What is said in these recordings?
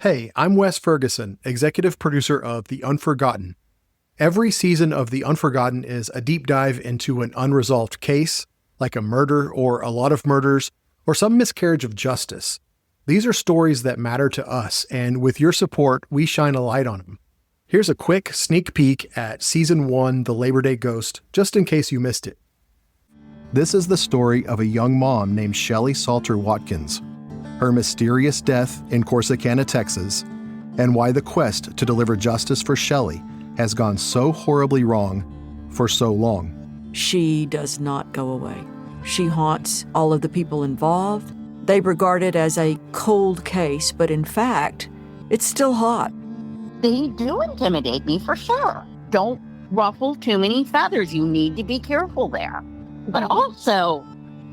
Hey, I'm Wes Ferguson, executive producer of The Unforgotten. Every season of The Unforgotten is a deep dive into an unresolved case, like a murder or a lot of murders, or some miscarriage of justice. These are stories that matter to us, and with your support, we shine a light on them. Here's a quick sneak peek at Season 1, The Labor Day Ghost, just in case you missed it. This is the story of a young mom named Shelley Salter Watkins, her mysterious death in Corsicana, Texas, and why the quest to deliver justice for Shelley has gone so horribly wrong for so long. She does not go away. She haunts all of the people involved. They regard it as a cold case, but in fact, it's still hot. They do intimidate me for sure. Don't ruffle too many feathers. You need to be careful there. But also,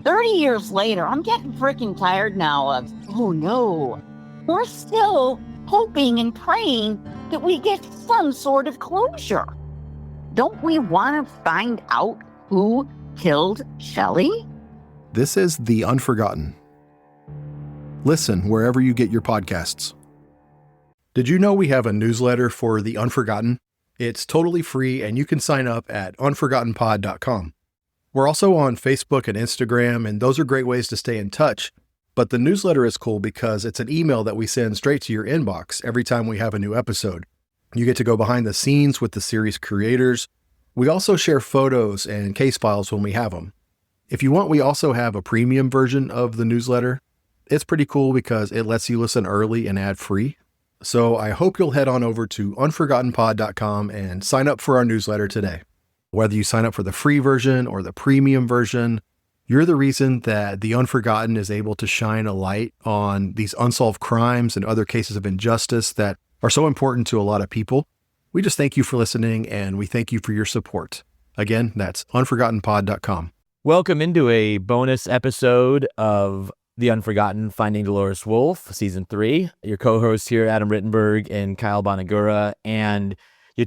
30 years later, I'm getting freaking tired now of, oh no, we're still hoping and praying that we get some sort of closure. Don't we want to find out who killed Shelley? This is The Unforgotten. Listen wherever you get your podcasts. Did you know we have a newsletter for The Unforgotten? It's totally free and you can sign up at unforgottenpod.com. We're also on Facebook and Instagram, and those are great ways to stay in touch. But the newsletter is cool because it's an email that we send straight to your inbox every time we have a new episode. You get to go behind the scenes with the series creators. We also share photos and case files when we have them. If you want, we also have a premium version of the newsletter. It's pretty cool because it lets you listen early and ad-free. So I hope you'll head on over to unforgottenpod.com and sign up for our newsletter today. Whether you sign up for the free version or the premium version, you're the reason that The Unforgotten is able to shine a light on these unsolved crimes and other cases of injustice that are so important to a lot of people. We just thank you for listening, and we thank you for your support. Again, that's unforgottenpod.com. Welcome into a bonus episode of The Unforgotten, Finding Dolores Wolfe, Season 3. Your co-hosts here, Adam Rittenberg and Kyle Bonagura. And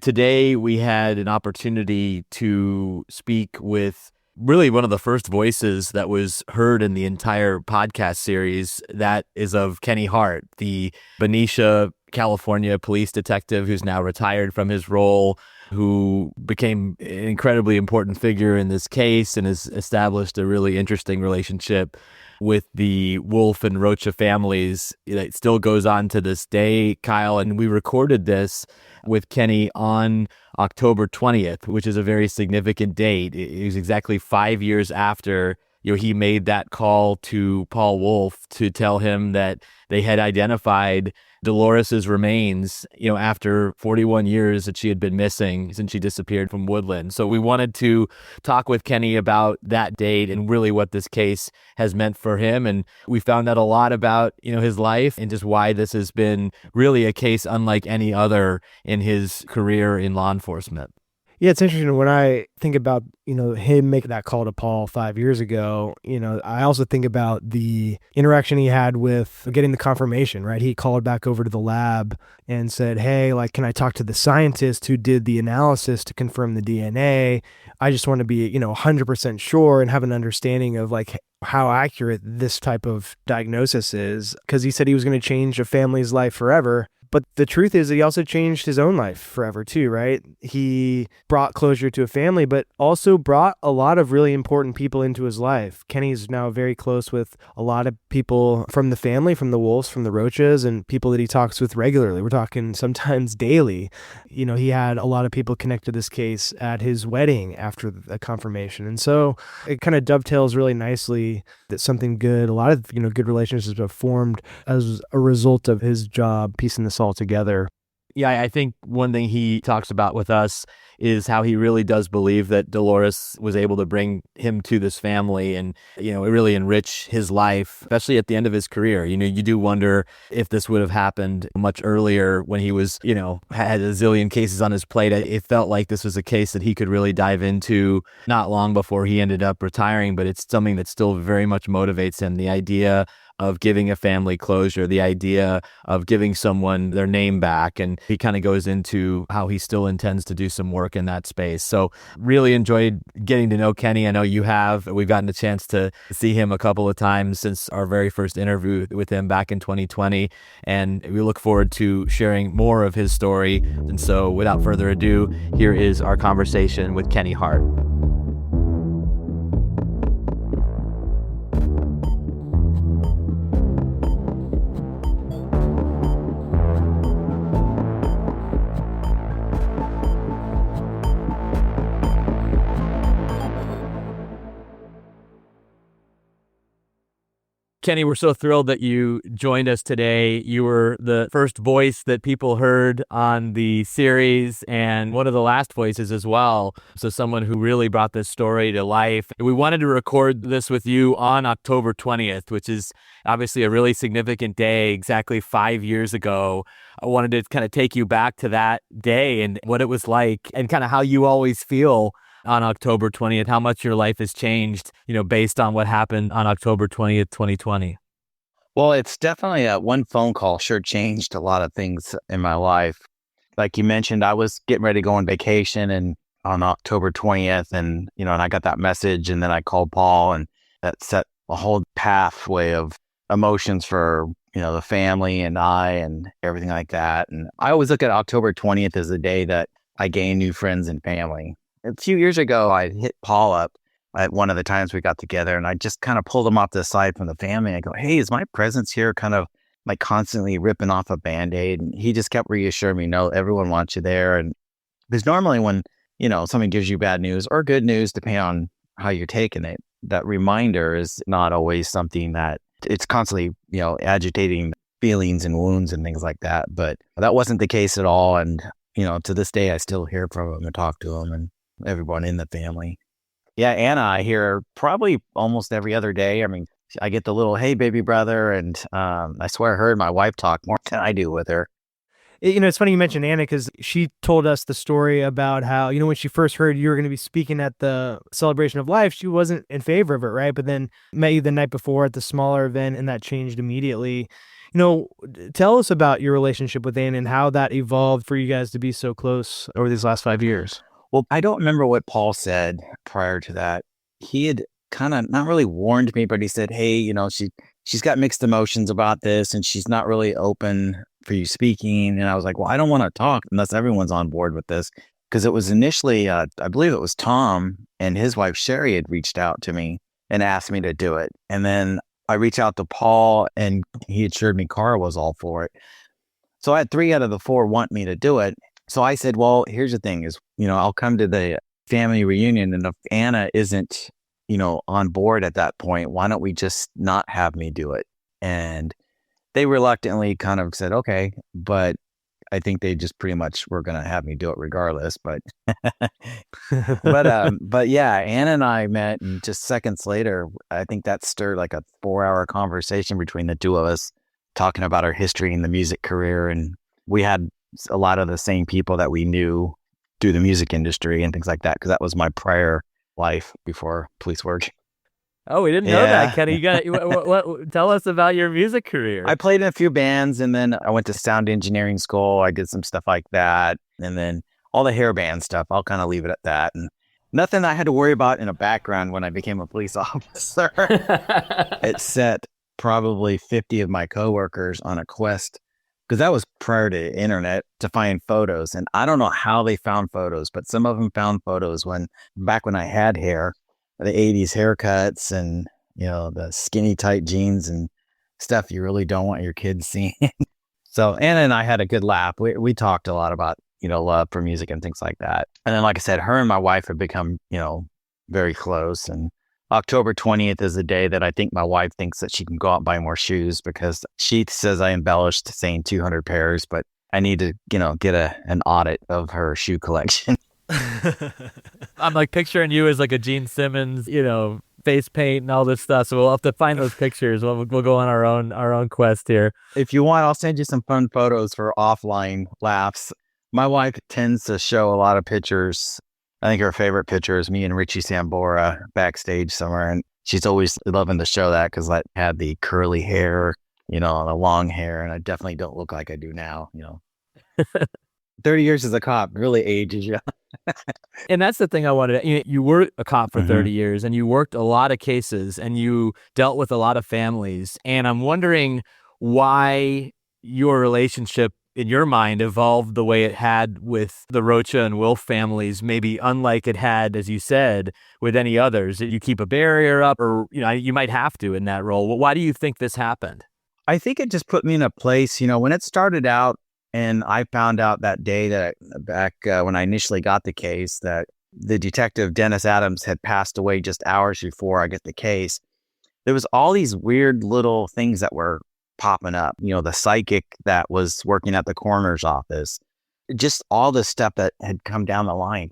today we had an opportunity to speak with really one of the first voices that was heard in the entire podcast series. That is of Kenny Hart, the Benicia, California police detective who's now retired from his role, who became an incredibly important figure in this case and has established a really interesting relationship with the Wolfe and Rocha families. It still goes on to this day, Kyle, and we recorded this with Kenny on October 20th, which is a very significant date. It was exactly 5 years after he made that call to Paul Wolfe to tell him that they had identified Dolores's remains, after 41 years that she had been missing since she disappeared from Woodland. So we wanted to talk with Kenny about that date and really what this case has meant for him. And we found out a lot about, his life and just why this has been really a case unlike any other in his career in law enforcement. Yeah, it's interesting when I think about, him making that call to Paul 5 years ago. I also think about the interaction he had with getting the confirmation, right? He called back over to the lab and said, hey, can I talk to the scientist who did the analysis to confirm the DNA? I just want to be, 100% sure and have an understanding of how accurate this type of diagnosis is, because he said he was going to change a family's life forever. But the truth is that he also changed his own life forever too, right? He brought closure to a family, but also brought a lot of really important people into his life. Kenny's now very close with a lot of people from the family, from the Wolves, from the Rochas, and people that he talks with regularly. We're talking sometimes daily. He had a lot of people connect to this case at his wedding after the confirmation. And so it kind of dovetails really nicely that something good, a lot of, good relationships have formed as a result of his job piecing this all together. Yeah, I think one thing he talks about with us is how he really does believe that Dolores was able to bring him to this family and, really enrich his life, especially at the end of his career. You do wonder if this would have happened much earlier when he was, had a zillion cases on his plate. It felt like this was a case that he could really dive into not long before he ended up retiring, but it's something that still very much motivates him. The idea of giving a family closure, the idea of giving someone their name back. And he kind of goes into how he still intends to do some work in that space. So really enjoyed getting to know Kenny. I know you have. We've gotten a chance to see him a couple of times since our very first interview with him back in 2020. And we look forward to sharing more of his story. And so without further ado, here is our conversation with Kenny Hart. Kenny, we're so thrilled that you joined us today. You were the first voice that people heard on the series and one of the last voices as well. So someone who really brought this story to life. We wanted to record this with you on October 20th, which is obviously a really significant day, exactly 5 years ago. I wanted to kind of take you back to that day and what it was like and kind of how you always feel on October 20th, how much your life has changed, based on what happened on October 20th, 2020. Well, it's definitely one phone call sure changed a lot of things in my life. Like you mentioned, I was getting ready to go on vacation and on October 20th and I got that message and then I called Paul and that set a whole pathway of emotions for, the family and I and everything like that. And I always look at October 20th as the day that I gained new friends and family. A few years ago, I hit Paul up at one of the times we got together and I just kind of pulled him off the side from the family. I go, hey, is my presence here kind of like constantly ripping off a Band-Aid? And he just kept reassuring me, no, everyone wants you there. And because normally when, somebody gives you bad news or good news, depending on how you're taking it, that reminder is not always something that it's constantly, agitating feelings and wounds and things like that. But that wasn't the case at all. And, to this day, I still hear from him and talk to him and everyone in the family. Yeah, Anna, I hear probably almost every other day. I mean, I get the little, hey, baby brother. And I swear her and my wife talk more than I do with her. It's funny you mentioned Anna because she told us the story about how, when she first heard you were going to be speaking at the Celebration of Life, she wasn't in favor of it, right? But then met you the night before at the smaller event and that changed immediately. Tell us about your relationship with Anna and how that evolved for you guys to be so close over these last 5 years. Well, I don't remember what Paul said prior to that. He had kind of not really warned me, but he said, hey, she's got mixed emotions about this and she's not really open for you speaking. And I was like, well, I don't want to talk unless everyone's on board with this. Because it was initially, I believe it was Tom and his wife Sherry had reached out to me and asked me to do it. And then I reached out to Paul and he assured me Carl was all for it. So I had 3 out of the 4 want me to do it. So I said, well, here's the thing is, I'll come to the family reunion and if Anna isn't, on board at that point, why don't we just not have me do it? And they reluctantly kind of said, okay, but I think they just pretty much were going to have me do it regardless. But, but yeah, Anna and I met and just seconds later, I think that stirred like a 4-hour conversation between the two of us talking about our history in the music career. And we had a lot of the same people that we knew through the music industry and things like that, because that was my prior life before police work. Oh, we didn't know that, Kenny. You got what? Tell us about your music career. I played in a few bands, and then I went to sound engineering school. I did some stuff like that, and then all the hair band stuff. I'll kind of leave it at that. And nothing I had to worry about in a background when I became a police officer. It set probably 50 of my coworkers on a quest, because that was prior to internet, to find photos. And I don't know how they found photos, but some of them found photos back when I had hair, the 80s haircuts and, the skinny tight jeans and stuff you really don't want your kids seeing. So Anna and I had a good laugh. We talked a lot about, love for music and things like that. And then, like I said, her and my wife have become, very close. And October 20th is the day that I think my wife thinks that she can go out and buy more shoes, because she says I embellished saying 200 pairs, but I need to, get an audit of her shoe collection. I'm like picturing you as like a Gene Simmons, face paint and all this stuff. So we'll have to find those pictures. We'll go on our own quest here. If you want, I'll send you some fun photos for offline laughs. My wife tends to show a lot of pictures. I think her favorite picture is me and Richie Sambora backstage somewhere. And she's always loving to show that because I had the curly hair, and the long hair, and I definitely don't look like I do now, 30 years as a cop really ages you. And that's the thing I wanted to, you were a cop for 30 Mhm. years and you worked a lot of cases and you dealt with a lot of families. And I'm wondering why your relationship in your mind evolved the way it had with the Rocha and Wilf families, maybe unlike it had, as you said, with any others. Did you keep a barrier up or, you might have to in that role. Well, why do you think this happened? I think it just put me in a place, when it started out and I found out that day that back when I initially got the case that the detective Dennis Adams had passed away just hours before I get the case. There was all these weird little things that were popping up, the psychic that was working at the coroner's office, just all the stuff that had come down the line.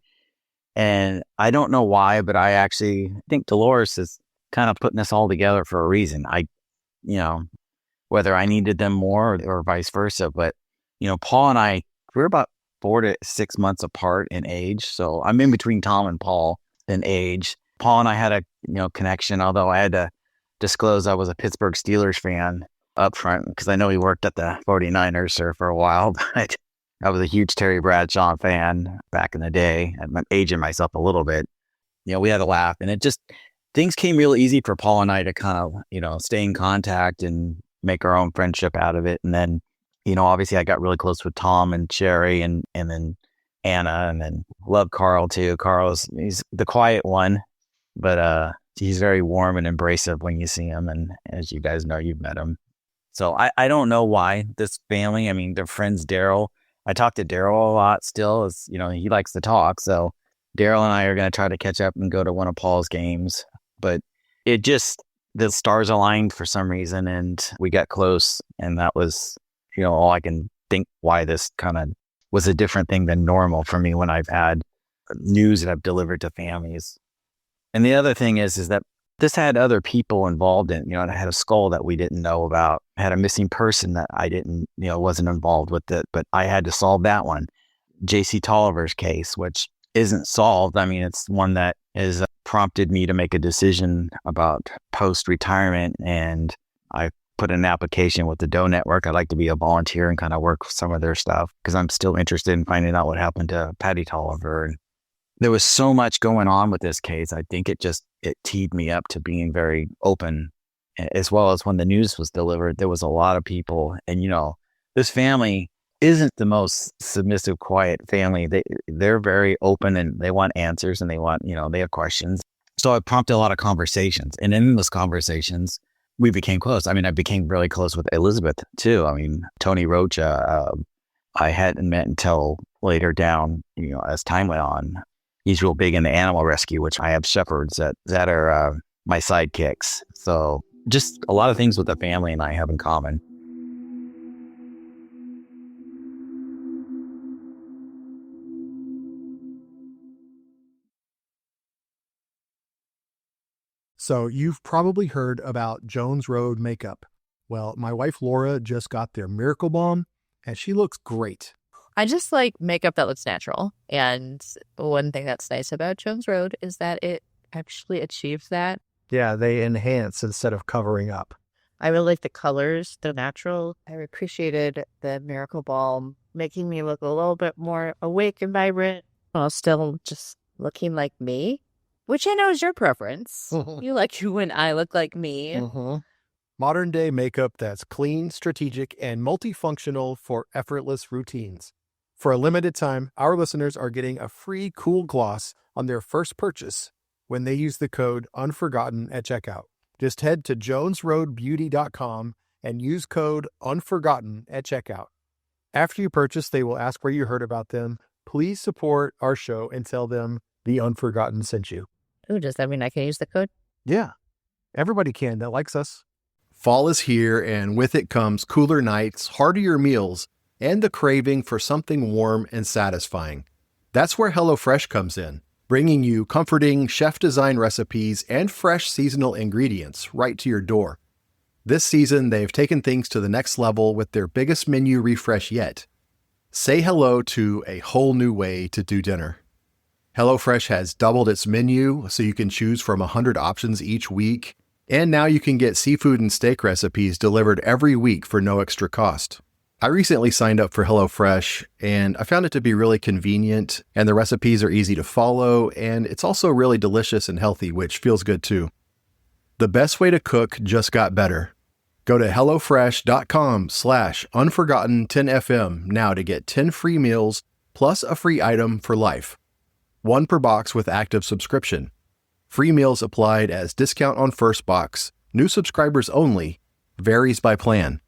And I don't know why, but I actually think Dolores is kind of putting this all together for a reason. Whether I needed them more or vice versa. But, Paul and I, we're about 4 to 6 months apart in age. So I'm in between Tom and Paul in age. Paul and I had a, connection, although I had to disclose I was a Pittsburgh Steelers fan up front because I know he worked at the 49ers for a while. But I was a huge Terry Bradshaw fan back in the day. I'm aging myself a little bit. We had a laugh and things came real easy for Paul and I to kind of, stay in contact and make our own friendship out of it. And then, obviously I got really close with Tom and Sherry and then Anna and then love Carl too. He's the quiet one, but he's very warm and embracive when you see him. And as you guys know, you've met him. So I don't know why this family, I mean, their friends, Daryl, I talk to Daryl a lot still as, he likes to talk. So Daryl and I are going to try to catch up and go to one of Paul's games, but the stars aligned for some reason and we got close. And that was, all I can think why this kind of was a different thing than normal for me when I've had news that I've delivered to families. And the other thing is that this had other people involved in, it had a skull that we didn't know about, had a missing person that I didn't, wasn't involved with it, but I had to solve that one. J.C. Tolliver's case, which isn't solved. I mean, it's one that has prompted me to make a decision about post-retirement, and I put in an application with the Doe Network. I'd like to be a volunteer and kind of work with some of their stuff because I'm still interested in finding out what happened to Patty Tolliver. And there was so much going on with this case. I think it teed me up to being very open, as well as when the news was delivered, there was a lot of people. And, this family isn't the most submissive, quiet family. They're very open and they want answers and they want, they have questions. So it prompted a lot of conversations. And in those conversations, we became close. I mean, I became really close with Elizabeth too. I mean, Tony Rocha, I hadn't met until later down, as time went on. He's real big into animal rescue, which I have shepherds that are my sidekicks. So just a lot of things with the family and I have in common. So you've probably heard about Jones Road makeup. Well, my wife Laura just got their Miracle Balm and she looks great. I just like makeup that looks natural. And one thing that's nice about Jones Road is that it actually achieves that. Yeah, they enhance instead of covering up. I really like the colors, they're natural. I appreciated the Miracle Balm making me look a little bit more awake and vibrant while still just looking like me, which I know is your preference. You like you when I look like me. Mm-hmm. Modern day makeup that's clean, strategic, and multifunctional for effortless routines. For a limited time, our listeners are getting a free cool gloss on their first purchase when they use the code UNFORGOTTEN at checkout. Just head to jonesroadbeauty.com and use code UNFORGOTTEN at checkout. After you purchase, they will ask where you heard about them. Please support our show and tell them the Unforgotten sent you. Ooh, does that mean I can use the code? Yeah, everybody can that likes us. Fall is here, and with it comes cooler nights, heartier meals, and the craving for something warm and satisfying. That's where HelloFresh comes in, bringing you comforting chef-design recipes and fresh seasonal ingredients right to your door. This season, they've taken things to the next level with their biggest menu refresh yet. Say hello to a whole new way to do dinner. HelloFresh has doubled its menu so you can choose from 100 options each week. And now you can get seafood and steak recipes delivered every week for no extra cost. I recently signed up for HelloFresh, and I found it to be really convenient, and the recipes are easy to follow, and it's also really delicious and healthy, which feels good too. The best way to cook just got better. Go to HelloFresh.com/unforgotten10FM now to get 10 free meals plus a free item for life. 1 per box with active subscription. Free meals applied as discount on first box. New subscribers only. Varies by plan.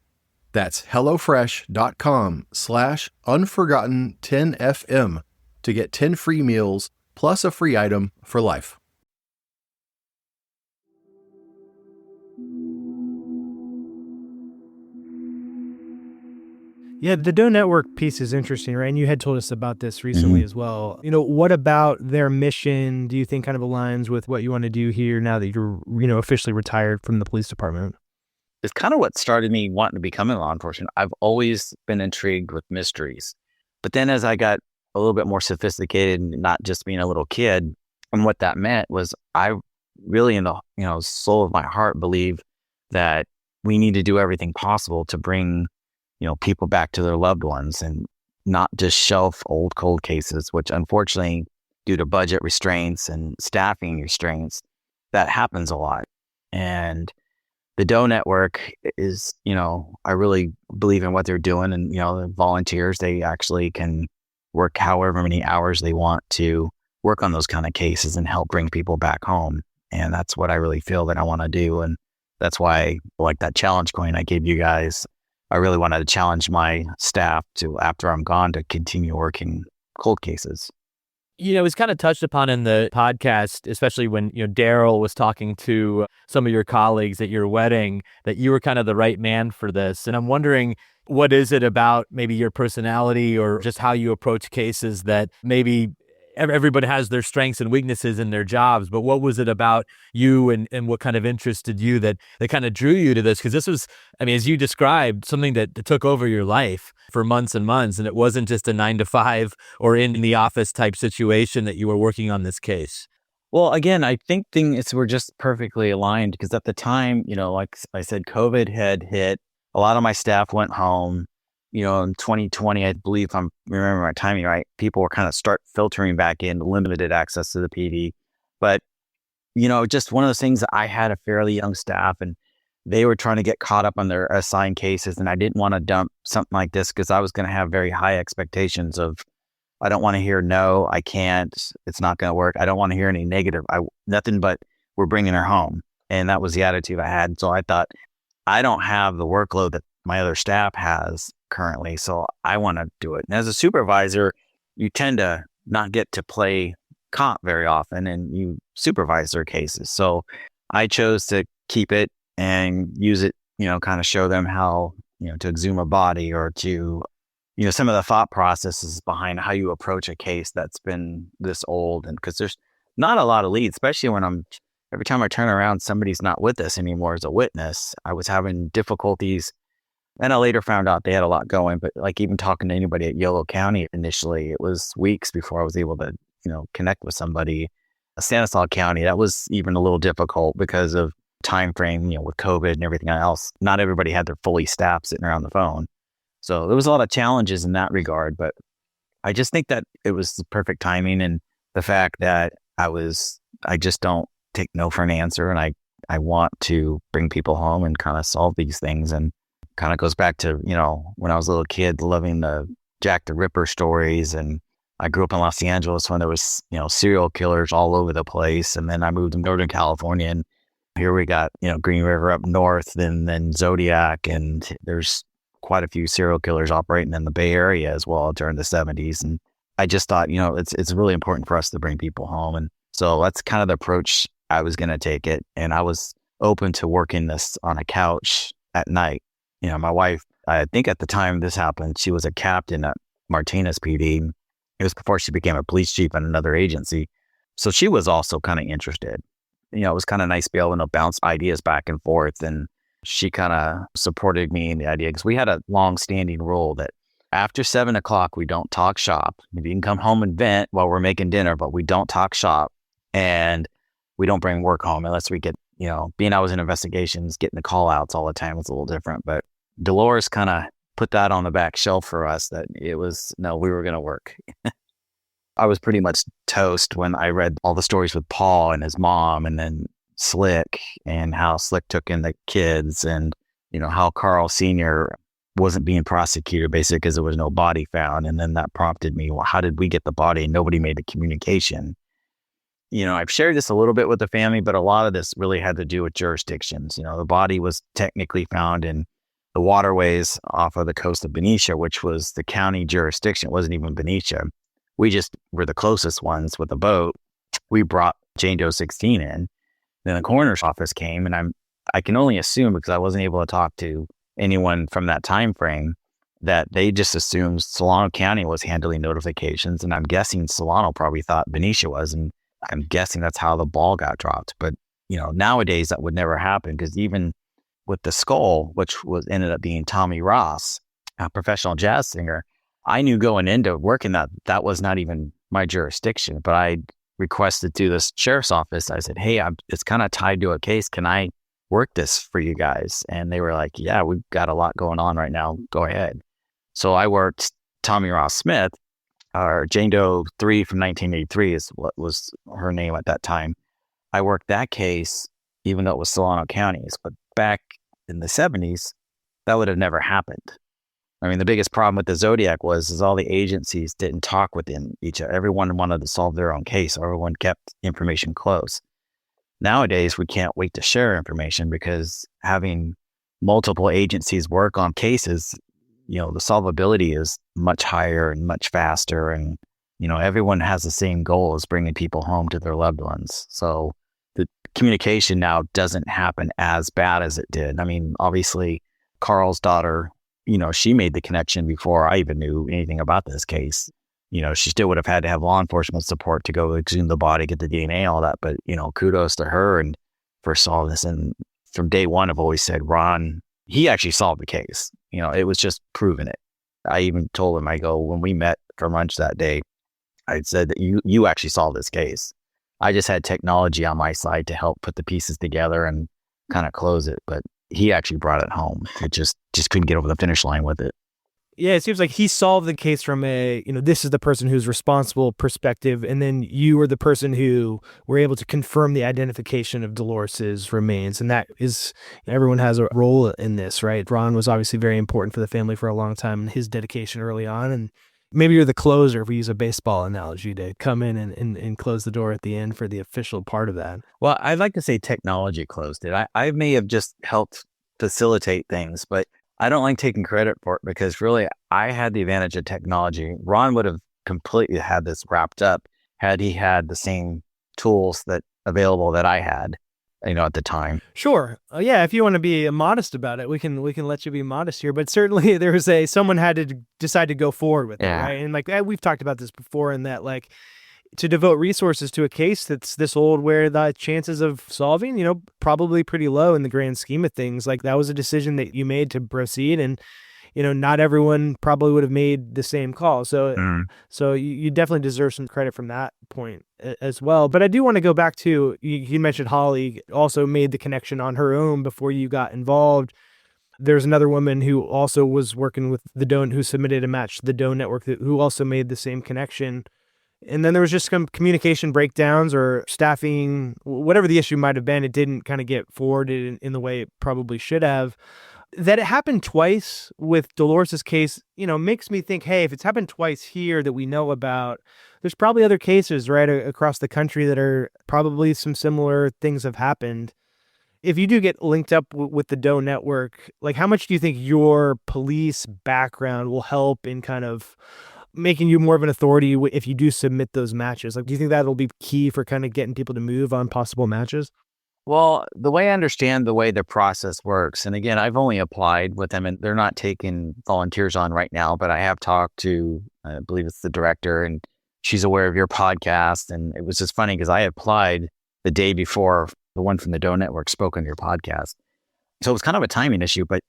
That's HelloFresh.com/unforgotten10FM to get 10 free meals plus a free item for life. Yeah, the Doe Network piece is interesting, right? And you had told us about this recently as well. What about their mission do you think kind of aligns with what you want to do here now that you're, officially retired from the police department? It's kind of what started me wanting to become in law enforcement. I've always been intrigued with mysteries. But then as I got a little bit more sophisticated and not just being a little kid, and what that meant was I really in the soul of my heart believe that we need to do everything possible to bring people back to their loved ones and not just shelf old cold cases, which unfortunately, due to budget restraints and staffing restraints, that happens a lot. And the Doe Network is, I really believe in what they're doing. And, the volunteers, they actually can work however many hours they want to work on those kind of cases and help bring people back home. And that's what I really feel that I want to do. And that's why, like that challenge coin I gave you guys, I really wanted to challenge my staff to, after I'm gone, to continue working cold cases. It's kind of touched upon in the podcast, especially when, Daryl was talking to some of your colleagues at your wedding, that you were kind of the right man for this. And I'm wondering, what is it about maybe your personality or just how you approach cases that maybe everybody has their strengths and weaknesses in their jobs, but what was it about you and what kind of interested you that kind of drew you to this? Because this was, as you described, something that took over your life for months and months, and it wasn't just a 9 to 5 or in the office type situation that you were working on this case. Well, again, I think things were just perfectly aligned because at the time, like I said, COVID had hit. A lot of my staff went home. In 2020, I believe, if I'm remembering my timing right, people were kind of start filtering back in, limited access to the PD. But, just one of those things that I had a fairly young staff and they were trying to get caught up on their assigned cases. And I didn't want to dump something like this because I was going to have very high expectations of, I don't want to hear, no, I can't, it's not going to work. I don't want to hear any negative. Nothing but we're bringing her home. And that was the attitude I had. So I thought, I don't have the workload that my other staff has currently, so I want to do it. And as a supervisor, you tend to not get to play cop very often and you supervise their cases. So I chose to keep it and use it, kind of show them how, to exhume a body or to, some of the thought processes behind how you approach a case that's been this old. And because there's not a lot of leads, especially when every time I turn around, somebody's not with us anymore as a witness. I was having difficulties. And I later found out they had a lot going, but like even talking to anybody at Yolo County initially, it was weeks before I was able to, connect with somebody. Stanislaus County, that was even a little difficult because of time frame, with COVID and everything else. Not everybody had their fully staffed sitting around the phone. So there was a lot of challenges in that regard, but I just think that it was the perfect timing and the fact that I just don't take no for an answer. And I want to bring people home and kind of solve these things. And kind of goes back to, when I was a little kid, loving the Jack the Ripper stories. And I grew up in Los Angeles when there was, serial killers all over the place. And then I moved to Northern California and here we got, Green River up north and then Zodiac. And there's quite a few serial killers operating in the Bay Area as well during the 70s. And I just thought, it's really important for us to bring people home. And so that's kind of the approach I was going to take it. And I was open to working this on a couch at night. My wife, I think at the time this happened, she was a captain at Martinez PD. It was before she became a police chief at another agency. So she was also kind of interested. It was kind of nice to be able to bounce ideas back and forth. And she kind of supported me in the idea because we had a long-standing rule that after 7 o'clock, we don't talk shop. You can come home and vent while we're making dinner, but we don't talk shop, and we don't bring work home unless we get, being I was in investigations, getting the call outs all the time was a little different. But Dolores kind of put that on the back shelf for us, that we were going to work. I was pretty much toast when I read all the stories with Paul and his mom, and then Slick, and how Slick took in the kids, and, how Carl Sr. wasn't being prosecuted basically because there was no body found. And then that prompted me, well, how did we get the body and nobody made the communication? I've shared this a little bit with the family, but a lot of this really had to do with jurisdictions. The body was technically found in the waterways off of the coast of Benicia, which was the county jurisdiction. It wasn't even Benicia. We just were the closest ones with a boat. We brought Jane Doe 16 in. Then the coroner's office came, and I can only assume, because I wasn't able to talk to anyone from that time frame, that they just assumed Solano County was handling notifications. And I'm guessing Solano probably thought Benicia was, and I'm guessing that's how the ball got dropped. But, nowadays that would never happen, because even with the skull, which ended up being Tommy Ross, a professional jazz singer, I knew going into working that was not even my jurisdiction. But I requested to the sheriff's office, I said, hey, it's kind of tied to a case. Can I work this for you guys? And they were like, yeah, we've got a lot going on right now. Go ahead. So I worked Tommy Ross Smith, or Jane Doe 3 from 1983 is what was her name at that time. I worked that case, even though it was Solano County's. But back in the 70s, that would have never happened. I mean, the biggest problem with the Zodiac is all the agencies didn't talk within each other. Everyone wanted to solve their own case. Everyone kept information close. Nowadays, we can't wait to share information, because having multiple agencies work on cases, the solvability is much higher and much faster. And, everyone has the same goal as bringing people home to their loved ones. So the communication now doesn't happen as bad as it did. I mean, obviously, Carl's daughter, she made the connection before I even knew anything about this case. She still would have had to have law enforcement support to go exhume the body, get the DNA, all that. But, kudos to her and for solving this. And from day one, I've always said, Ron, he actually solved the case. It was just proving it. I even told him, I go, when we met for lunch that day, I said that you actually solved this case. I just had technology on my side to help put the pieces together and kind of close it. But he actually brought it home. It just couldn't get over the finish line with it. Yeah, it seems like he solved the case from a, this is the person who's responsible perspective. And then you were the person who were able to confirm the identification of Dolores's remains. And that is, everyone has a role in this, right? Ron was obviously very important for the family for a long time, and his dedication early on. And maybe you're the closer, if we use a baseball analogy, to come in and close the door at the end for the official part of that. Well, I'd like to say technology closed it. I may have just helped facilitate things, but I don't like taking credit for it, because really I had the advantage of technology. Ron would have completely had this wrapped up had he had the same tools that available that I had, at the time. Sure. Yeah. If you want to be modest about it, we can let you be modest here, but certainly there was someone had to decide to go forward with it. Right. And we've talked about this before, in that to devote resources to a case that's this old, where the chances of solving, probably pretty low in the grand scheme of things. That was a decision that you made to proceed, and, not everyone probably would have made the same call. So, so you definitely deserve some credit from that point as well. But I do want to go back to, you mentioned Holly also made the connection on her own before you got involved. There's another woman who also was working with the Doe, who submitted a match to the Doe Network, who also made the same connection. And then there was just some communication breakdowns or staffing, whatever the issue might have been. It didn't kind of get forwarded in the way it probably should have. That it happened twice with Dolores's case, makes me think, hey, if it's happened twice here that we know about, there's probably other cases right across the country that are probably some similar things have happened. If you do get linked up with the Doe Network, how much do you think your police background will help in kind of making you more of an authority if you do submit those matches? Do you think that'll be key for kind of getting people to move on possible matches? Well, the way I understand the way the process works, and again, I've only applied with them, and they're not taking volunteers on right now, but I have talked to, I believe it's the director, and she's aware of your podcast. And it was just funny because I applied the day before the one from the Doe Network spoke on your podcast. So it was kind of a timing issue, but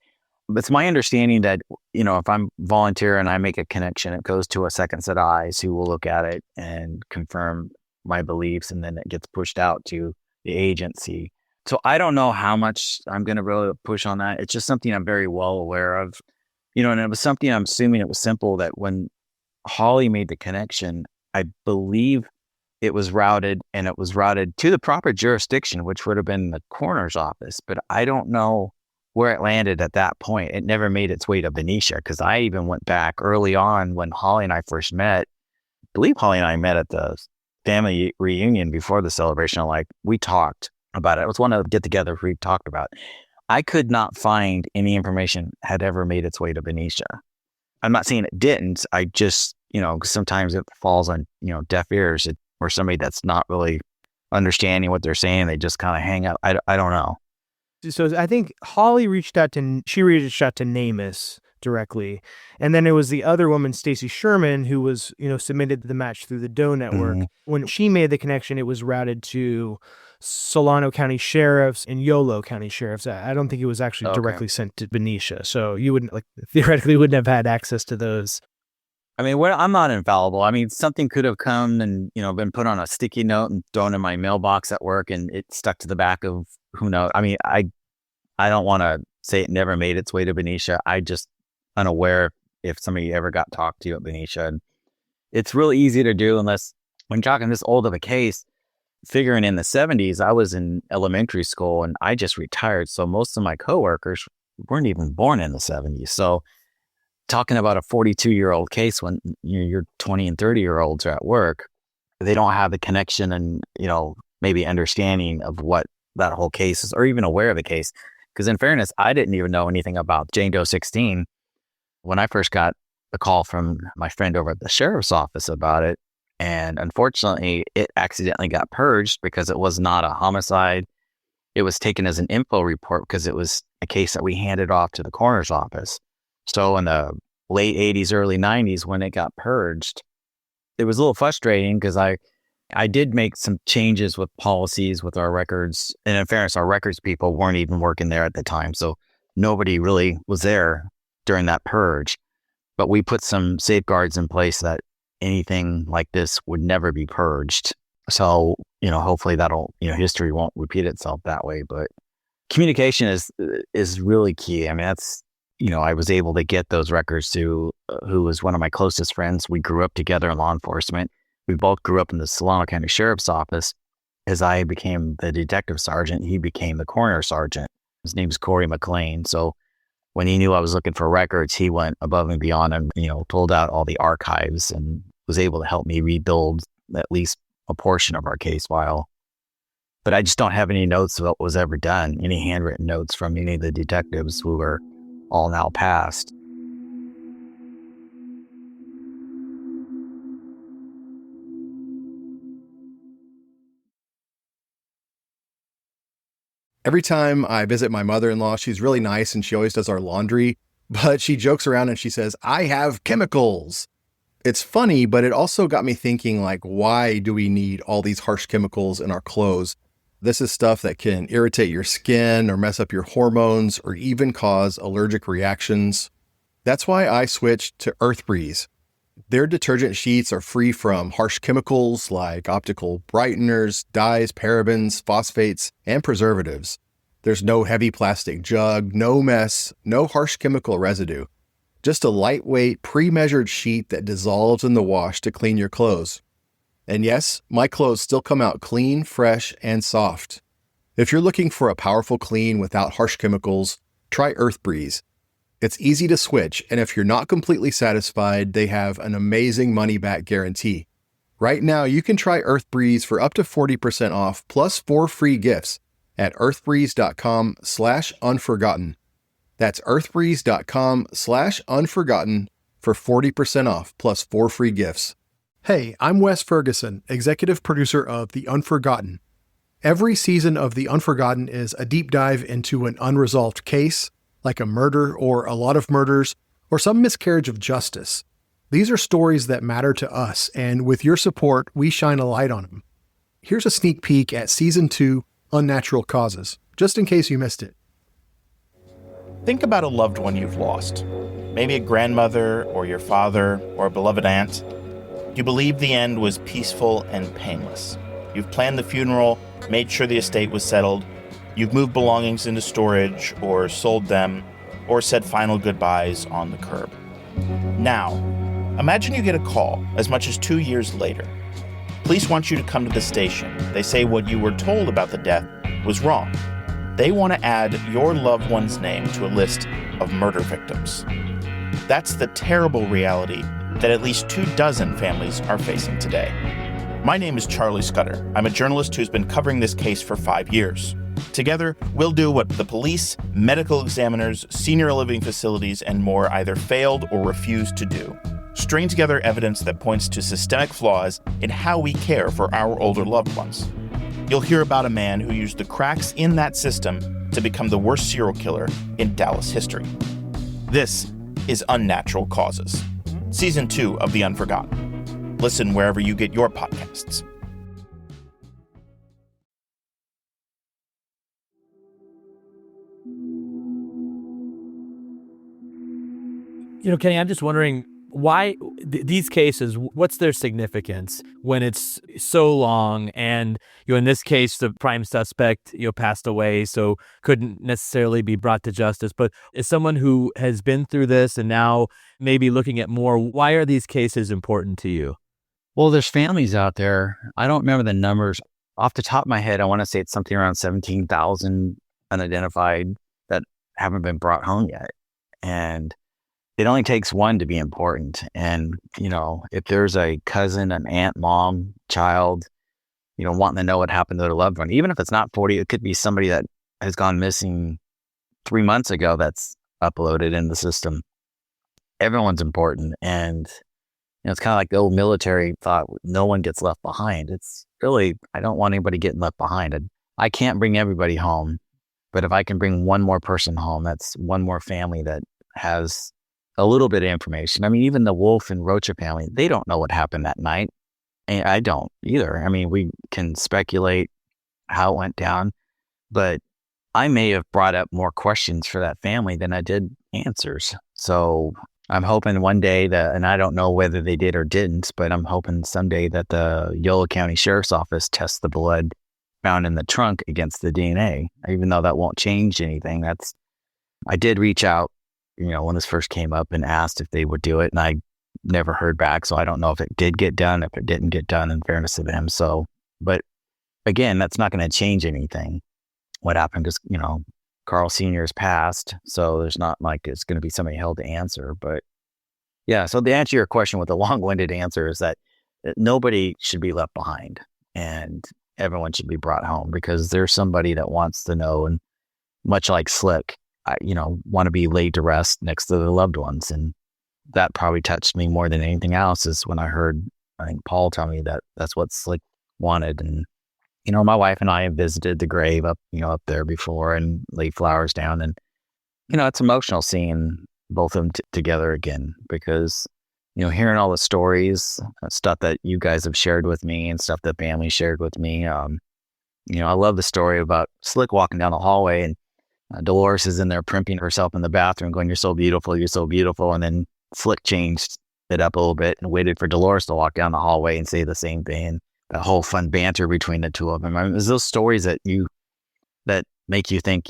it's my understanding that, if I'm volunteer and I make a connection, it goes to a second set of eyes who will look at it and confirm my beliefs, and then it gets pushed out to the agency. So I don't know how much I'm going to really push on that. It's just something I'm very well aware of, and it was something I'm assuming it was simple that when Holly made the connection, I believe it was routed to the proper jurisdiction, which would have been the coroner's office. But I don't know where it landed at that point. It never made its way to Benicia, because I even went back early on when Holly and I first met. I believe Holly and I met at the family reunion before the celebration. Like, we talked about it. It was one of the get-togethers we talked about. I could not find any information had ever made its way to Benicia. I'm not saying it didn't. I just, sometimes it falls on, deaf ears, or somebody that's not really understanding what they're saying. They just kind of hang up. I don't know. So I think Holly reached out to NamUs directly. And then it was the other woman, Stacy Sherman, who was, submitted the match through the Doe Network. Mm-hmm. When she made the connection, it was routed to Solano County Sheriffs and Yolo County Sheriffs. I don't think it was actually directly sent to Benicia. So you wouldn't, theoretically wouldn't have had access to those. I mean, I'm not infallible. I mean, something could have come and, been put on a sticky note and thrown in my mailbox at work, and it stuck to the back of who knows. I mean, I don't want to say it never made its way to Benicia. I just unaware if somebody ever got talked to at Benicia. And it's really easy to do unless, when talking this old of a case, figuring in the 70s, I was in elementary school and I just retired. So most of my coworkers weren't even born in the 70s. So talking about a 42-year-old case when your 20 and 30-year-olds are at work, they don't have the connection and, maybe understanding of what that whole case is, or even aware of the case. Because in fairness, I didn't even know anything about Jane Doe 16 when I first got a call from my friend over at the sheriff's office about it. And unfortunately, it accidentally got purged because it was not a homicide. It was taken as an info report because it was a case that we handed off to the coroner's office. So in the late 80s, early 90s, when it got purged, it was a little frustrating because I did make some changes with policies with our records. And in fairness, our records people weren't even working there at the time. So nobody really was there during that purge. But we put some safeguards in place that anything like this would never be purged. So, hopefully history won't repeat itself that way. But communication is really key. I mean, that's, I was able to get those records to who was one of my closest friends. We grew up together in law enforcement. We both grew up in the Solano County Sheriff's Office. As I became the detective sergeant, he became the coroner sergeant. His name's Corey McLean. So when he knew I was looking for records, he went above and beyond and, pulled out all the archives and was able to help me rebuild at least a portion of our case file. But I just don't have any notes of what was ever done, any handwritten notes from any of the detectives who are all now passed. Every time I visit my mother-in-law, she's really nice and she always does our laundry, but she jokes around and she says, "I have chemicals." It's funny, but it also got me thinking, why do we need all these harsh chemicals in our clothes? This is stuff that can irritate your skin or mess up your hormones or even cause allergic reactions. That's why I switched to Earth Breeze. Their detergent sheets are free from harsh chemicals like optical brighteners, dyes, parabens, phosphates, and preservatives. There's no heavy plastic jug, no mess, no harsh chemical residue. Just a lightweight, pre-measured sheet that dissolves in the wash to clean your clothes. And yes, my clothes still come out clean, fresh, and soft. If you're looking for a powerful clean without harsh chemicals, try Earth Breeze. It's easy to switch, and if you're not completely satisfied, they have an amazing money-back guarantee. Right now, you can try Earth Breeze for up to 40% off plus 4 free gifts at earthbreeze.com/unforgotten. That's earthbreeze.com/unforgotten for 40% off plus 4 free gifts. Hey, I'm Wes Ferguson, executive producer of The Unforgotten. Every season of The Unforgotten is a deep dive into an unresolved case, like a murder or a lot of murders, or some miscarriage of justice. These are stories that matter to us, and with your support, we shine a light on them. Here's a sneak peek at Season 2, Unnatural Causes, just in case you missed it. Think about a loved one you've lost. Maybe a grandmother or your father or a beloved aunt. You believe the end was peaceful and painless. You've planned the funeral, made sure the estate was settled. You've moved belongings into storage or sold them or said final goodbyes on the curb. Now, imagine you get a call as much as 2 years later. Police want you to come to the station. They say what you were told about the death was wrong. They want to add your loved one's name to a list of murder victims. That's the terrible reality that at least 24 families are facing today. My name is Charlie Scudder. I'm a journalist who's been covering this case for 5 years. Together, we'll do what the police, medical examiners, senior living facilities, and more either failed or refused to do. String together evidence that points to systemic flaws in how we care for our older loved ones. You'll hear about a man who used the cracks in that system to become the worst serial killer in Dallas history. This is Unnatural Causes, Season 2 of The Unforgotten. Listen wherever you get your podcasts. Kenny, I'm just wondering why these cases, what's their significance when it's so long and, in this case, the prime suspect, passed away, so couldn't necessarily be brought to justice. But as someone who has been through this and now maybe looking at more, why are these cases important to you? Well, there's families out there. I don't remember the numbers. Off the top of my head, I want to say it's something around 17,000 unidentified that haven't been brought home yet. And it only takes one to be important. And, if there's a cousin, an aunt, mom, child, wanting to know what happened to their loved one, even if it's not 40, it could be somebody that has gone missing 3 months ago that's uploaded in the system. Everyone's important. And, it's kind of like the old military thought, no one gets left behind. It's really, I don't want anybody getting left behind. I can't bring everybody home, but if I can bring one more person home, that's one more family that has a little bit of information. I mean, even the Wolf and Rocha family, they don't know what happened that night. And I don't either. I mean, we can speculate how it went down, but I may have brought up more questions for that family than I did answers. So I'm hoping one day that, and I don't know whether they did or didn't, but I'm hoping someday that the Yolo County Sheriff's Office tests the blood found in the trunk against the DNA, even though that won't change anything. I did reach out, when this first came up and asked if they would do it, and I never heard back. So I don't know if it did get done, if it didn't get done, in fairness to them. So, but again, that's not going to change anything. What happened is, Carl Sr.'s passed, so there's not like it's going to be somebody held to answer. But yeah, so the answer to your question with a long-winded answer is that nobody should be left behind and everyone should be brought home because there's somebody that wants to know, and much like Slick, want to be laid to rest next to their loved ones. And that probably touched me more than anything else is when I heard, I think Paul tell me that that's what Slick wanted. And, my wife and I have visited the grave up there before and laid flowers down. And, it's emotional seeing both of them together again because, hearing all the stories, stuff that you guys have shared with me and stuff that family shared with me. I love the story about Slick walking down the hallway and Dolores is in there primping herself in the bathroom going, you're so beautiful, you're so beautiful. And then Slick changed it up a little bit and waited for Dolores to walk down the hallway and say the same thing. And the whole fun banter between the two of them. I mean, it's those stories that make you think,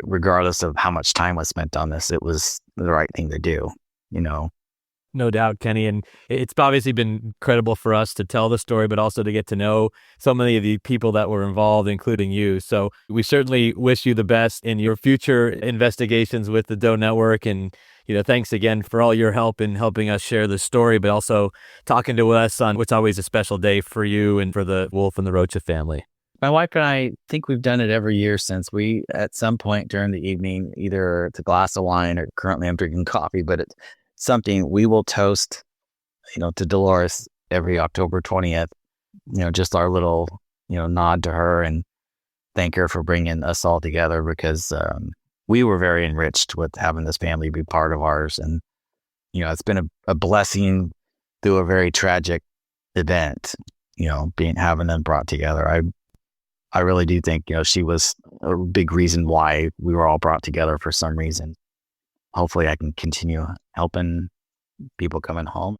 regardless of how much time was spent on this, it was the right thing to do, No doubt, Kenny. And it's obviously been incredible for us to tell the story, but also to get to know so many of the people that were involved, including you. So we certainly wish you the best in your future investigations with the Doe Network. And, thanks again for all your help in helping us share the story, but also talking to us on what's always a special day for you and for the Wolf and the Rocha family. My wife and I think we've done it every year since we, at some point during the evening, either it's a glass of wine or currently I'm drinking coffee, but it's something we will toast, to Dolores every October 20th, just our little, nod to her and thank her for bringing us all together because we were very enriched with having this family be part of ours. And, it's been a blessing through a very tragic event, having them brought together. I really do think, she was a big reason why we were all brought together for some reason. hopefully I can continue helping people coming home.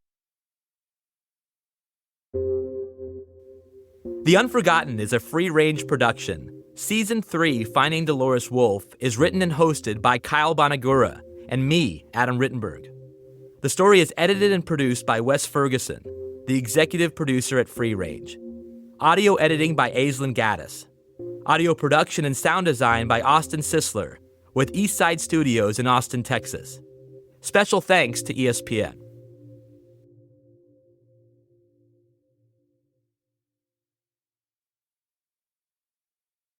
The Unforgotten is a free-range production. Season 3, Finding Dolores Wolfe, is written and hosted by Kyle Bonagura and me, Adam Rittenberg. The story is edited and produced by Wes Ferguson, the executive producer at Free Range. Audio editing by Aislinn Gaddis. Audio production and sound design by Austin Sisler, with Eastside Studios in Austin, Texas. Special thanks to ESPN.